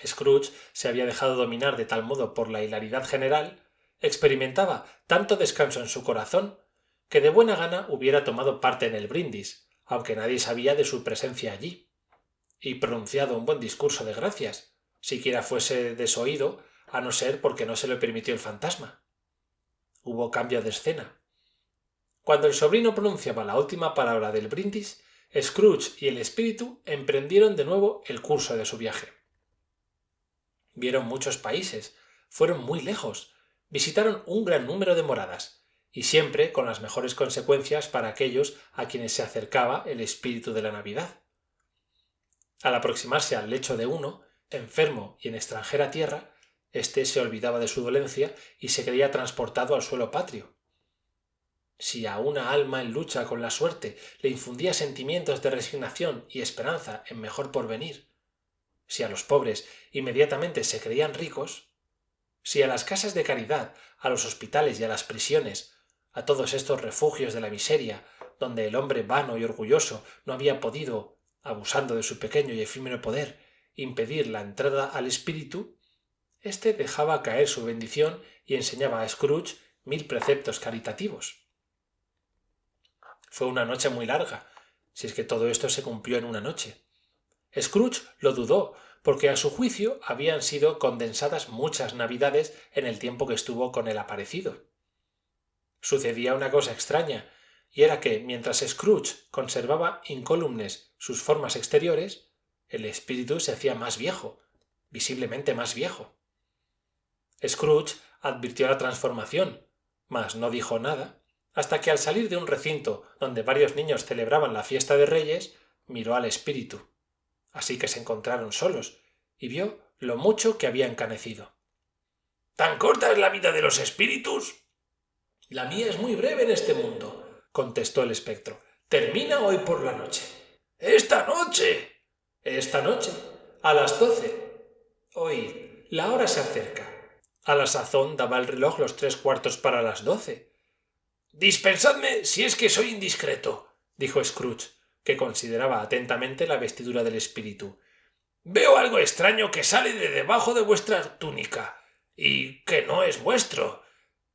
Scrooge se había dejado dominar de tal modo por la hilaridad general, experimentaba tanto descanso en su corazón, que de buena gana hubiera tomado parte en el brindis, aunque nadie sabía de su presencia allí, y pronunciado un buen discurso de gracias, siquiera fuese desoído, a no ser porque no se lo permitió el fantasma. Hubo cambio de escena. Cuando el sobrino pronunciaba la última palabra del brindis, Scrooge y el espíritu emprendieron de nuevo el curso de su viaje. Vieron muchos países, fueron muy lejos, visitaron un gran número de moradas, y siempre con las mejores consecuencias para aquellos a quienes se acercaba el espíritu de la Navidad. Al aproximarse al lecho de uno, enfermo y en extranjera tierra, éste se olvidaba de su dolencia y se creía transportado al suelo patrio. Si a una alma en lucha con la suerte le infundía sentimientos de resignación y esperanza en mejor porvenir, si a los pobres inmediatamente se creían ricos, si a las casas de caridad, a los hospitales y a las prisiones, a todos estos refugios de la miseria, donde el hombre vano y orgulloso no había podido, abusando de su pequeño y efímero poder, impedir la entrada al espíritu, éste dejaba caer su bendición y enseñaba a Scrooge 1000 preceptos caritativos. Fue una noche muy larga, si es que todo esto se cumplió en una noche. Scrooge lo dudó, porque a su juicio habían sido condensadas muchas navidades en el tiempo que estuvo con el aparecido. Sucedía una cosa extraña, y era que, mientras Scrooge conservaba incólumes sus formas exteriores, el espíritu se hacía más viejo, visiblemente más viejo. Scrooge advirtió la transformación, mas no dijo nada, hasta que al salir de un recinto donde varios niños celebraban la fiesta de Reyes, miró al espíritu. Así que se encontraron solos, y vio lo mucho que había encanecido. ¿Tan corta es la vida de los espíritus? La mía es muy breve en este mundo, contestó el espectro. Termina hoy por la noche. ¡Esta noche! Esta noche, a las 12. Oíd, la hora se acerca. A la sazón daba el reloj los 3/4 para las 12. Dispensadme si es que soy indiscreto, dijo Scrooge, que consideraba atentamente la vestidura del espíritu. Veo algo extraño que sale de debajo de vuestra túnica, y que no es vuestro.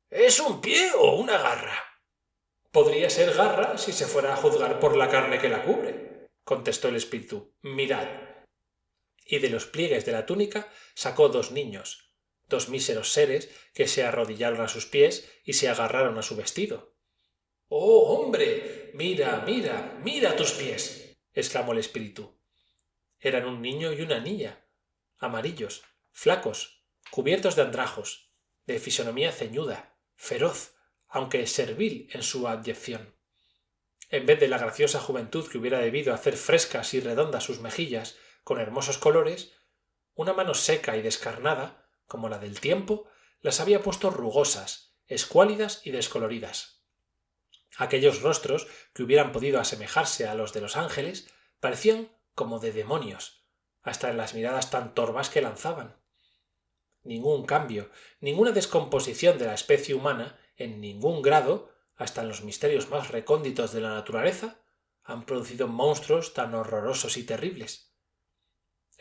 ¿Es un pie o una garra? Podría ser garra si se fuera a juzgar por la carne que la cubre, contestó el espíritu. Mirad. Y de los pliegues de la túnica sacó 2 niños, 2 míseros seres que se arrodillaron a sus pies y se agarraron a su vestido. ¡Oh, hombre! Mira, mira, mira tus pies, exclamó el espíritu. Eran un niño y una niña, amarillos, flacos, cubiertos de andrajos, de fisonomía ceñuda, feroz, aunque servil en su abyección. En vez de la graciosa juventud que hubiera debido hacer frescas y redondas sus mejillas con hermosos colores, una mano seca y descarnada, como la del tiempo, las había puesto rugosas, escuálidas y descoloridas. Aquellos rostros, que hubieran podido asemejarse a los de los ángeles, parecían como de demonios, hasta en las miradas tan torvas que lanzaban. Ningún cambio, ninguna descomposición de la especie humana, en ningún grado, hasta en los misterios más recónditos de la naturaleza, han producido monstruos tan horrorosos y terribles.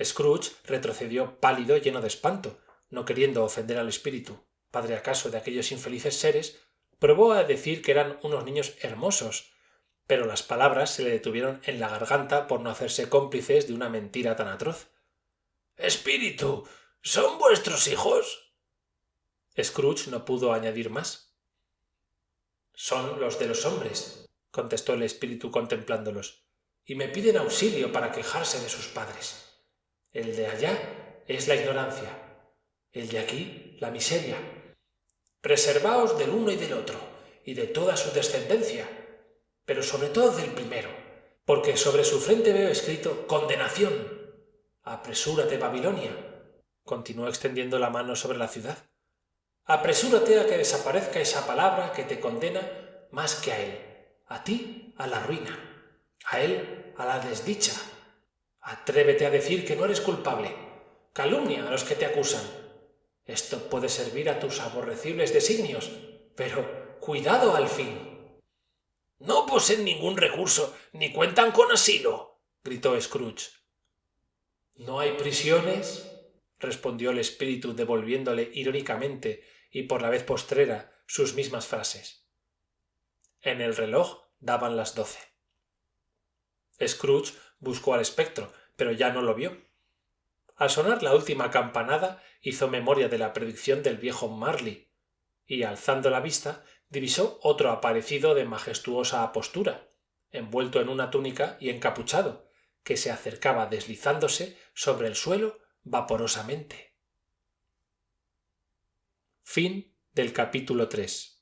Scrooge retrocedió pálido y lleno de espanto, no queriendo ofender al espíritu, padre acaso de aquellos infelices seres, probó a decir que eran unos niños hermosos, pero las palabras se le detuvieron en la garganta por no hacerse cómplices de una mentira tan atroz. —¡Espíritu! ¿Son vuestros hijos? Scrooge no pudo añadir más. —Son los de los hombres —contestó el espíritu contemplándolos—, y me piden auxilio para quejarse de sus padres. El de allá es la ignorancia, el de aquí la miseria. Preservaos del uno y del otro, y de toda su descendencia, pero sobre todo del primero, porque sobre su frente veo escrito condenación. Apresúrate, Babilonia, continuó extendiendo la mano sobre la ciudad. Apresúrate a que desaparezca esa palabra que te condena más que a él, a ti a la ruina, a él a la desdicha. Atrévete a decir que no eres culpable, calumnia a los que te acusan. Esto puede servir a tus aborrecibles designios, pero cuidado al fin. No poseen ningún recurso, ni cuentan con asilo, gritó Scrooge. ¿No hay prisiones? Respondió el espíritu devolviéndole irónicamente y por la vez postrera sus mismas frases. En el reloj daban las 12. Scrooge buscó al espectro, pero ya no lo vio. Al sonar la última campanada hizo memoria de la predicción del viejo Marley, y alzando la vista divisó otro aparecido de majestuosa apostura, envuelto en una túnica y encapuchado, que se acercaba deslizándose sobre el suelo vaporosamente. Fin del capítulo 3.